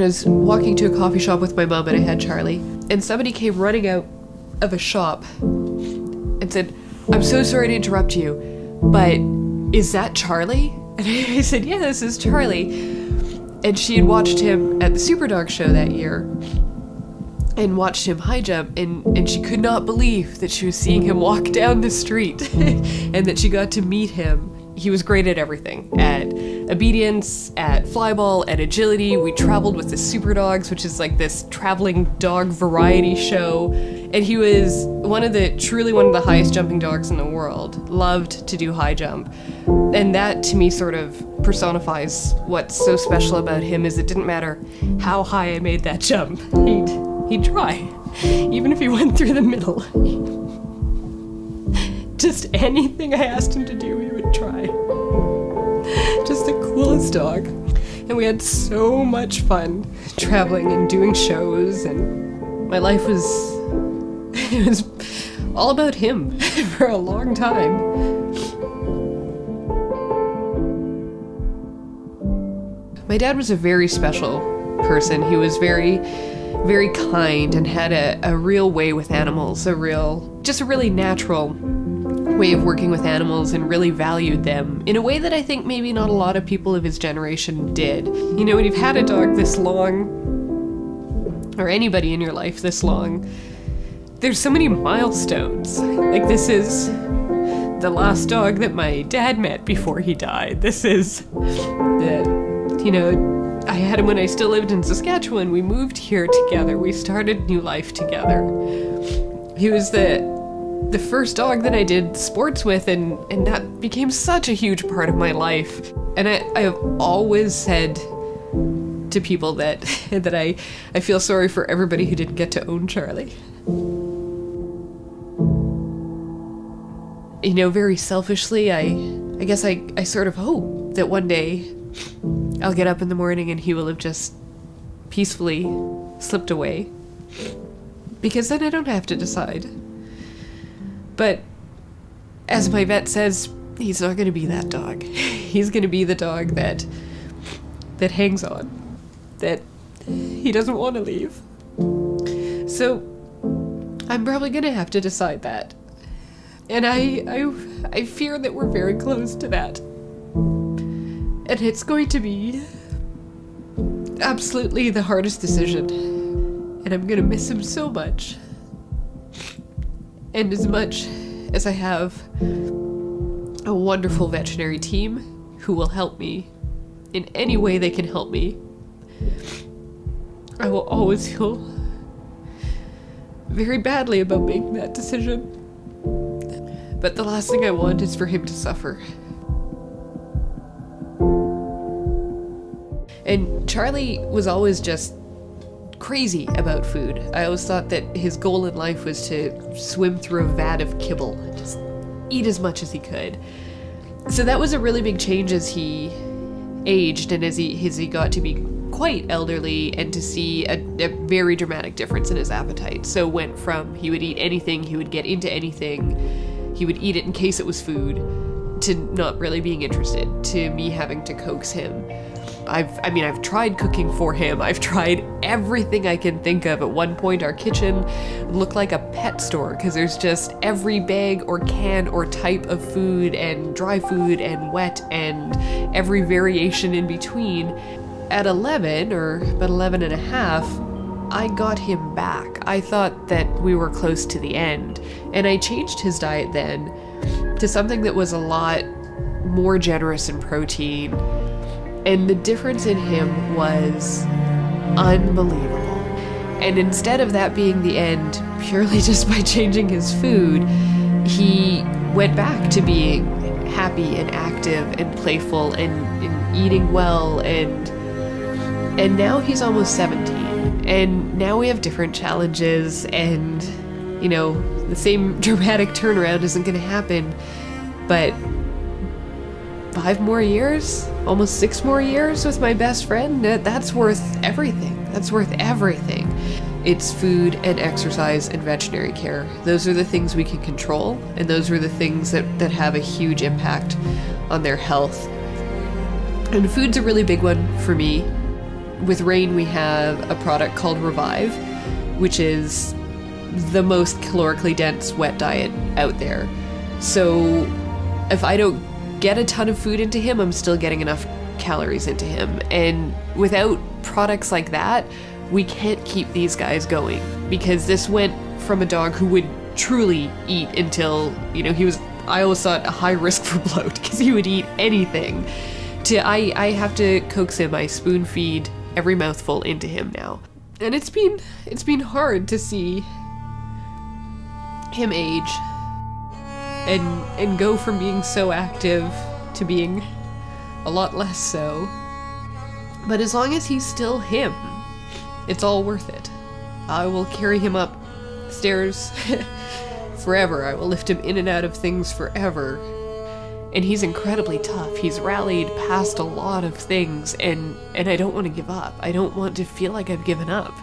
And I was walking to a coffee shop with my mom, and I had Charlie, and somebody came running out of a shop and said, "I'm so sorry to interrupt you, but is that Charlie?" And I said, "Yeah, this is Charlie." And she had watched him at the Superdog show that year and watched him high jump, and she could not believe that she was seeing him walk down the street and that she got to meet him. He was great at everything, at obedience, at flyball, at agility. We traveled with the Superdogs, which is like this traveling dog variety show. And he was truly one of the highest jumping dogs in the world. Loved to do high jump. And that to me sort of personifies what's so special about him, is it didn't matter how high I made that jump. He'd try, even if he went through the middle. Just anything I asked him to do, he would try. Just the coolest dog. And we had so much fun traveling and doing shows, and my life was all about him for a long time. My dad was a very special person. He was very, very kind and had a real way with animals, just a really natural way of working with animals, and really valued them in a way that I think maybe not a lot of people of his generation did. You know, when you've had a dog this long, or anybody in your life this long, there's so many milestones. Like, this is the last dog that my dad met before he died. This is I had him when I still lived in Saskatchewan. We moved here together. We started new life together. He was the first dog that I did sports with, and that became such a huge part of my life. And I have always said to people that I feel sorry for everybody who didn't get to own Charlie. You know, very selfishly, I guess I sort of hope that one day I'll get up in the morning and he will have just peacefully slipped away, because then I don't have to decide. But as my vet says, he's not going to be that dog. He's going to be the dog that hangs on, that he doesn't want to leave. So I'm probably going to have to decide that. And I fear that we're very close to that. And it's going to be absolutely the hardest decision. And I'm going to miss him so much. And as much as I have a wonderful veterinary team who will help me in any way they can help me, I will always feel very badly about making that decision. But the last thing I want is for him to suffer. And Charlie was always just crazy about food. I always thought that his goal in life was to swim through a vat of kibble and just eat as much as he could. So that was a really big change as he aged and as he got to be quite elderly, and to see a very dramatic difference in his appetite. So went from he would eat anything, he would get into anything, he would eat it in case it was food, to not really being interested, to me having to coax him. I've tried cooking for him. I've tried everything I can think of. At one point, our kitchen looked like a pet store, because there's just every bag or can or type of food, and dry food and wet, and every variation in between. At 11, or about 11 and a half, I got him back. I thought that we were close to the end, and I changed his diet then to something that was a lot more generous in protein. And the difference in him was unbelievable. And instead of that being the end purely just by changing his food, he went back to being happy and active and playful and eating well, and now he's almost 17. And now we have different challenges, and the same dramatic turnaround isn't going to happen, but 5 more years, almost 6 more years with my best friend, that's worth everything. That's worth everything. It's food and exercise and veterinary care. Those are the things we can control, and those are the things that have a huge impact on their health. And food's a really big one for me. with Rayne, we have a product called Revive, which is the most calorically dense wet diet out there. So if I don't get a ton of food into him, I'm still getting enough calories into him. And without products like that, we can't keep these guys going, because this went from a dog who would truly eat until, you know, I always thought a high risk for bloat because he would eat anything, to I have to coax him. I spoon feed every mouthful into him now. And it's been hard to see him age and go from being so active to being a lot less so. But as long as he's still him, it's all worth it. I will carry him up stairs forever. I will lift him in and out of things forever. And he's incredibly tough. He's rallied past a lot of things, and I don't want to give up. I don't want to feel like I've given up.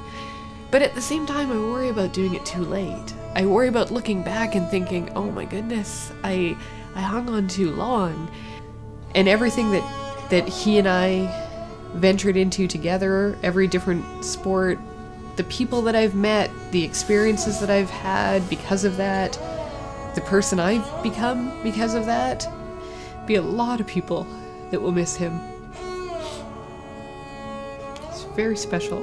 But at the same time, I worry about doing it too late. I worry about looking back and thinking, oh my goodness, I hung on too long. And everything that he and I ventured into together, every different sport, the people that I've met, the experiences that I've had because of that, the person I've become because of that, be a lot of people that will miss him. It's very special.